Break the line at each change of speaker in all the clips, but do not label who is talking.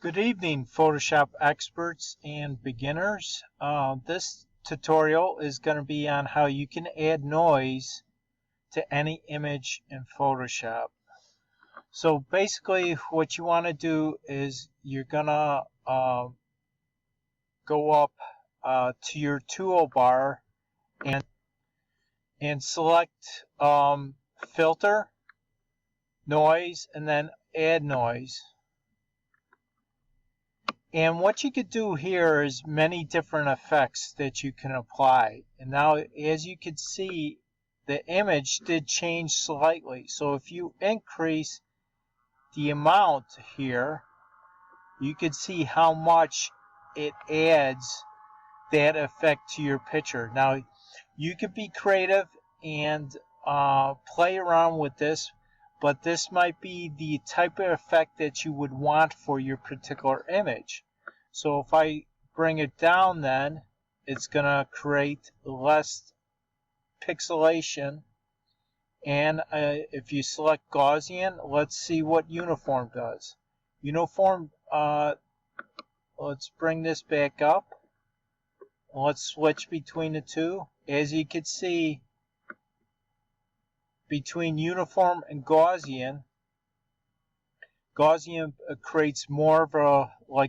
Good evening, Photoshop experts and beginners. This tutorial is going to be on how you can add noise to any image in Photoshop. So basically what you want to do is you're going to go up to your toolbar and select filter, noise, and then add noise. And what you could do here is many different effects that you can apply. And now, as you can see, the image did change slightly. So if you increase the amount here, you can see how much it adds that effect to your picture. Now, you could be creative and play around with this, but this might be the type of effect that you would want for your particular image. So if I bring it down, then it's going to create less pixelation. And if you select Gaussian, let's see what uniform does. Uniform, let's bring this back up. Let's switch between the two. As you can see, between uniform and Gaussian creates more of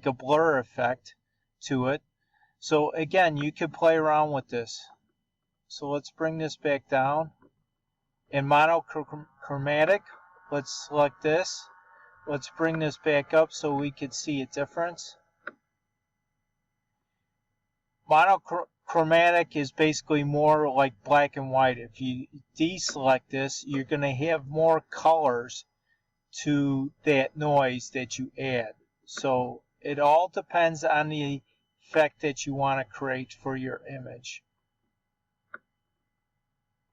a blur effect to it. So again, you can play around with this. So let's bring this back down. In monochromatic, let's select this. Let's bring this back up so we can see a difference. Monochromatic is basically more like black and white. If you deselect this, you're going to have more colors to that noise that you add. So it all depends on the effect that you want to create for your image.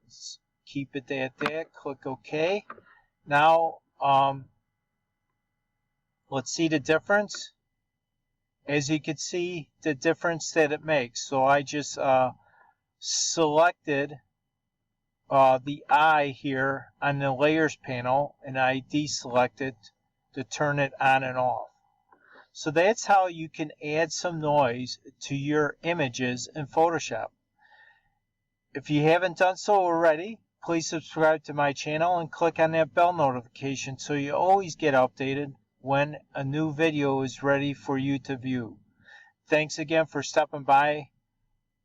Let's keep it at that. Click OK. Now let's see the difference. As you can see, the difference that it makes. So I just selected the eye here on the layers panel, and I deselected to turn it on and off. So that's how you can add some noise to your images in Photoshop. If you haven't done so already, please subscribe to my channel and click on that bell notification so you always get updated when a new video is ready for you to view. Thanks again for stopping by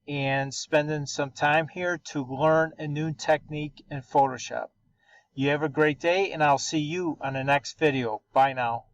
and spending some time here to learn a new technique in Photoshop. You have a great day, and I'll see you on the next video. Bye now.